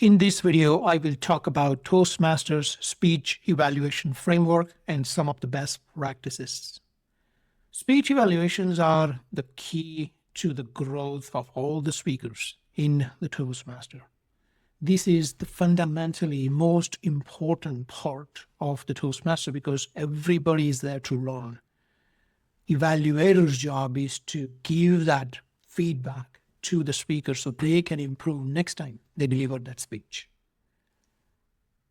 In this video, I will talk about Toastmasters Speech Evaluation Framework and some of the best practices. Speech evaluations are the key to the growth of all the speakers in the Toastmaster. This is the fundamentally most important part of the Toastmaster because everybody is there to learn. Evaluator's job is to give that feedback to the speaker so they can improve next time they deliver that speech.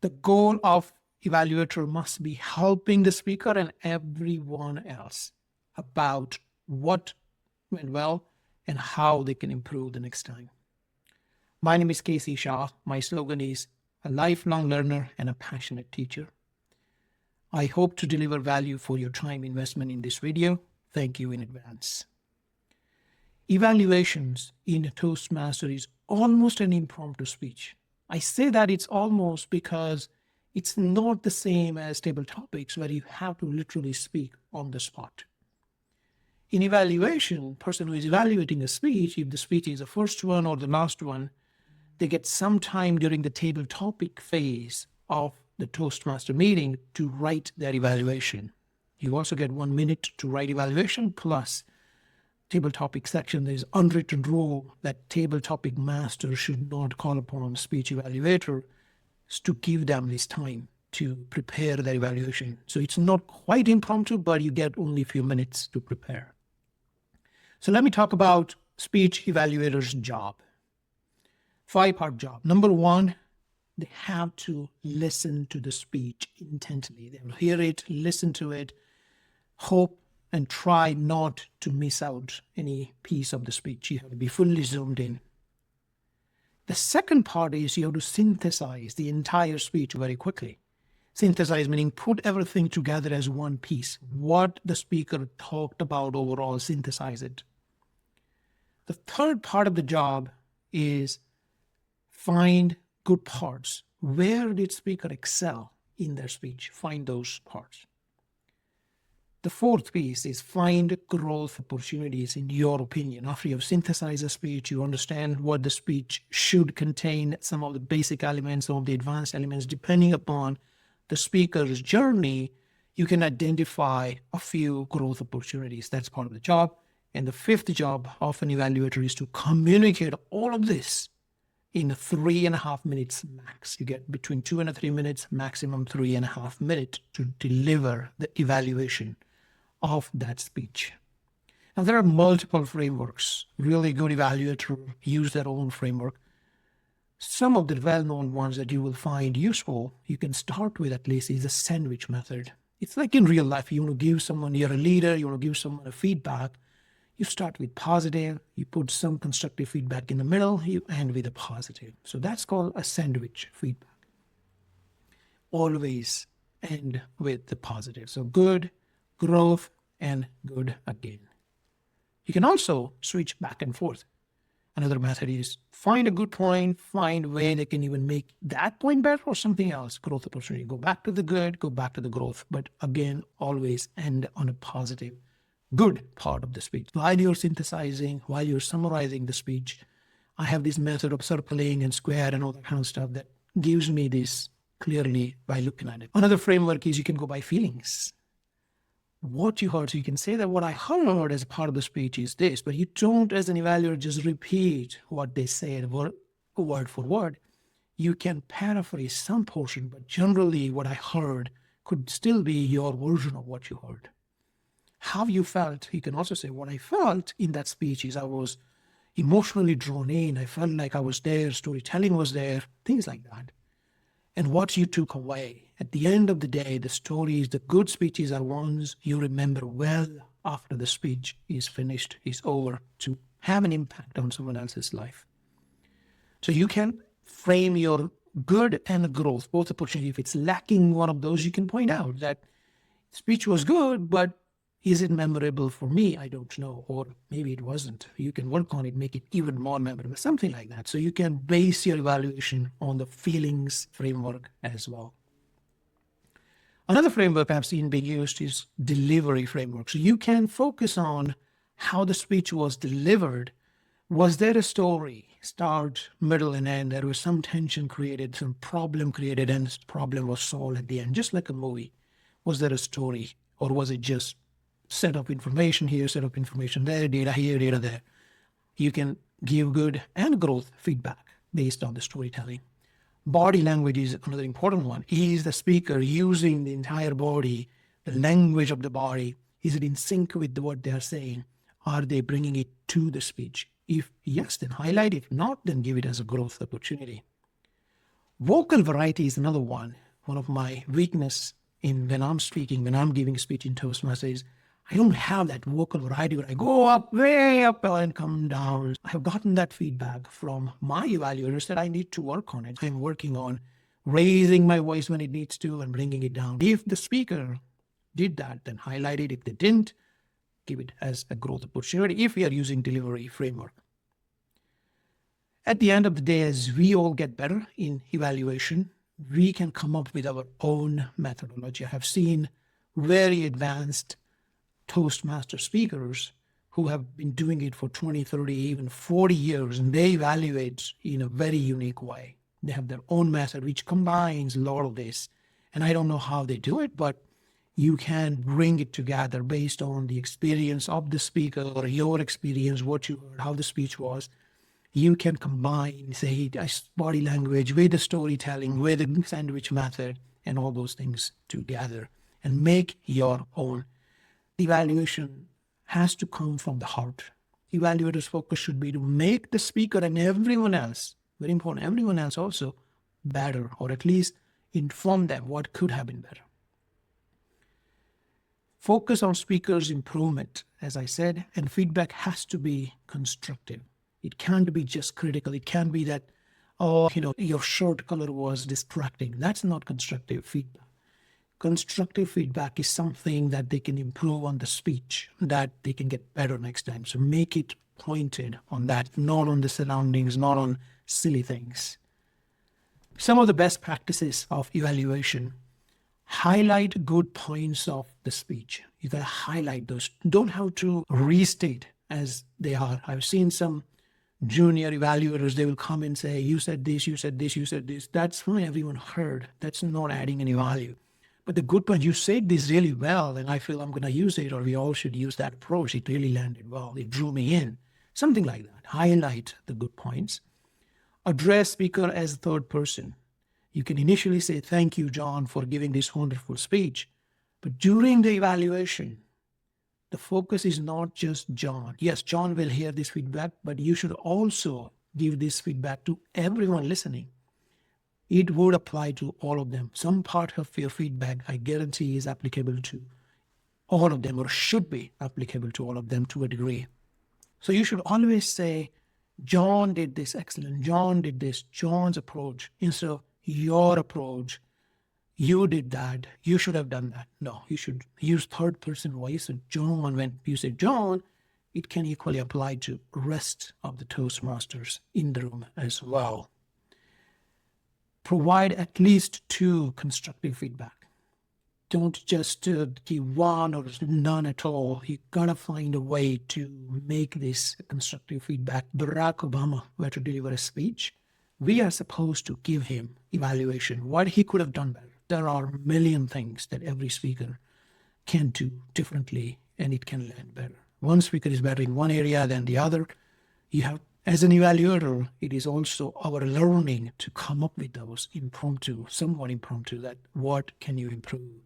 The goal of evaluator must be helping the speaker and everyone else about what went well and how they can improve the next time. My name is Kasey Shah. My slogan is a lifelong learner and a passionate teacher. I hope to deliver value for your time investment in this video. Thank you in advance. Evaluations in a Toastmaster is almost an impromptu speech. I say that it's almost because it's not the same as table topics where you have to literally speak on the spot. In evaluation, person who is evaluating a speech, if the speech is the first one or the last one, they get some time during the table topic phase of the Toastmaster meeting to write their evaluation. You also get 1 minute to write evaluation plus table topic section. There's unwritten rule that table topic master should not call upon speech evaluator to give them this time to prepare their evaluation. So it's not quite impromptu, but you get only a few minutes to prepare. So let me talk about speech evaluator's job. 5-part job. Number 1, they have to listen to the speech intently. They will hear it, listen to it, hope and try not to miss out any piece of the speech. You have to be fully zoomed in. The second part is you have to synthesize the entire speech very quickly. Synthesize meaning put everything together as one piece. What the speaker talked about overall, synthesize it. The third part of the job is find good parts. Where did speaker excel in their speech? Find those parts. The fourth piece is find growth opportunities in your opinion. After you have synthesized a speech, you understand what the speech should contain, some of the basic elements, some of the advanced elements. Depending upon the speaker's journey, you can identify a few growth opportunities. That's part of the job. And the fifth job of an evaluator is to communicate all of this in 3.5 minutes max. You get between 2 and 3 minutes, maximum 3.5 minutes to deliver the evaluation of that speech. Now, there are multiple frameworks. Really good evaluators use their own framework. Some of the well-known ones that you will find useful, you can start with at least, is the sandwich method. It's like in real life. You want to give someone, you're a leader, you want to give someone a feedback. You start with positive, you put some constructive feedback in the middle, you end with a positive. So that's called a sandwich feedback. Always end with the positive. So good, growth, and good again. You can also switch back and forth. Another method is find a good point, find where they can even make that point better or something else, growth opportunity. Go back to the good, go back to the growth, but again, always end on a positive, good part of the speech. While you're synthesizing, while you're summarizing the speech, I have this method of circling and square and all that kind of stuff that gives me this clearly by looking at it. Another framework is you can go by feelings. What you heard, so you can say that what I heard as a part of the speech is this, but you don't, as an evaluator, just repeat what they said word for word. You can paraphrase some portion, but generally what I heard could still be your version of what you heard. How you felt, you can also say what I felt in that speech is I was emotionally drawn in. I felt like I was there, storytelling was there, things like that. And what you took away. At the end of the day, the stories, the good speeches are ones you remember well after the speech is finished, is over, to have an impact on someone else's life. So you can frame your good and growth, both opportunity. If it's lacking one of those, you can point out that speech was good, but is it memorable for me? I don't know. Or maybe it wasn't. You can work on it, make it even more memorable, something like that. So you can base your evaluation on the feelings framework as well. Another framework I've seen being used is delivery framework. So you can focus on how the speech was delivered. Was there a story? start, middle, and end. There was some tension created, some problem created, and this problem was solved at the end, just like a movie. Was there a story, or was it just set up information here, set up information there, data here, data there? You can give good and growth feedback based on the storytelling. Body language is another important one. Is the speaker using the entire body, the language of the body? Is it in sync with what they are saying? Are they bringing it to the speech? If yes, then highlight it. If not, then give it as a growth opportunity. Vocal variety is another one. One of my weakness when I'm speaking, when I'm giving a speech in Toastmasters, I don't have that vocal variety where I go up, way up, and come down. I have gotten that feedback from my evaluators that I need to work on it. I'm working on raising my voice when it needs to and bringing it down. If the speaker did that, then highlight it. If they didn't, give it as a growth opportunity if we are using delivery framework. At the end of the day, as we all get better in evaluation, we can come up with our own methodology. I have seen very advanced Toastmaster speakers who have been doing it for 20, 30, even 40 years, and they evaluate in a very unique way. They have their own method, which combines a lot of this. And I don't know how they do it, but you can bring it together based on the experience of the speaker or your experience, what you heard, how the speech was. You can combine, say, body language with the storytelling, with the sandwich method, and all those things together and make your own. Evaluation has to come from the heart. Evaluators' focus should be to make the speaker and everyone else, very important, everyone else also, better, or at least inform them what could have been better. Focus on speakers' improvement, as I said, and feedback has to be constructive. It can't be just critical. It can't be that, your shirt color was distracting. That's not constructive feedback. Constructive feedback is something that they can improve on the speech, that they can get better next time. So make it pointed on that, not on the surroundings, not on silly things. Some of the best practices of evaluation: highlight good points of the speech. You gotta highlight those. Don't have to restate as they are. I've seen some junior evaluators, they will come and say, you said this, you said this, you said this. That's fine, everyone heard. That's not adding any value. But the good point, you said this really well, and I feel I'm going to use it, or we all should use that approach. It really landed well. It drew me in. Something like that. Highlight the good points. Address speaker as third person. You can initially say, thank you, John, for giving this wonderful speech. But during the evaluation, the focus is not just John. Yes, John will hear this feedback, but you should also give this feedback to everyone listening. It would apply to all of them. Some part of your feedback, I guarantee, is applicable to all of them, or should be applicable to all of them to a degree. So you should always say, John did this excellent. John did this. John's approach, instead of your approach. You did that. You should have done that. No, you should use third person voice. So John, when you say John, it can equally apply to the rest of the Toastmasters in the room as well. Provide at least 2 constructive feedback. Don't just give one or none at all. You gotta find a way to make this constructive feedback. Barack Obama were to deliver a speech, we are supposed to give him evaluation, what he could have done better. There are a million things that every speaker can do differently, and it can land better. One speaker is better in one area than the other. You have, as an evaluator, it is also our learning to come up with those somewhat impromptu, that what can you improve?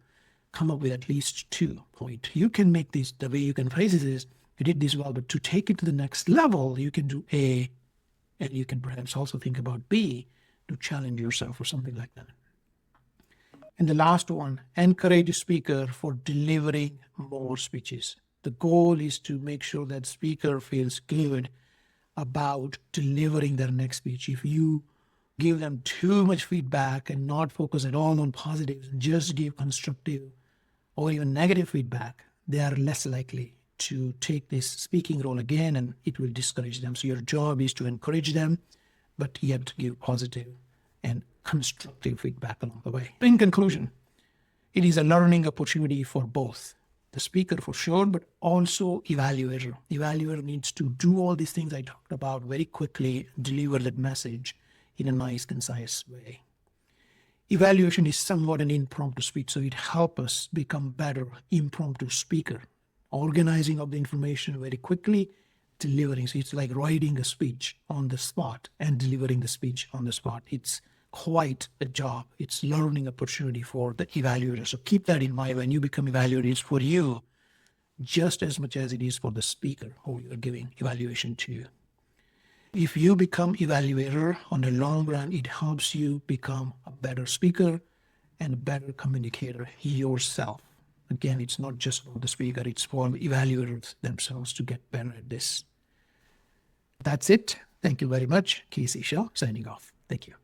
Come up with at least 2 points. You can make this, the way you can phrase it is, you did this well, but to take it to the next level, you can do A, and you can perhaps also think about B to challenge yourself or something like that. And the last one, encourage a speaker for delivering more speeches. The goal is to make sure that speaker feels good about delivering their next speech. If you give them too much feedback and not focus at all on positives and just give constructive or even negative feedback, they are less likely to take this speaking role again, and it will discourage them. So your job is to encourage them, but yet give positive and constructive feedback along the way. In conclusion, it is a learning opportunity for both the the speaker for sure, but also evaluator. Evaluator needs to do all these things I talked about very quickly, deliver that message in a nice, concise way. Evaluation is somewhat an impromptu speech, so it helps us become better impromptu speaker, organizing of the information very quickly, delivering. So it's like writing a speech on the spot and delivering the speech on the spot. It's quite a job. It's learning opportunity for the evaluator. So keep that in mind when you become evaluator. It's for you just as much as it is for the speaker who you're giving evaluation to. If you become evaluator on the long run, it helps you become a better speaker and a better communicator yourself. Again, it's not just for the speaker, it's for evaluators themselves to get better at this. That's it. Thank you very much. Kasey Shah signing off. Thank you.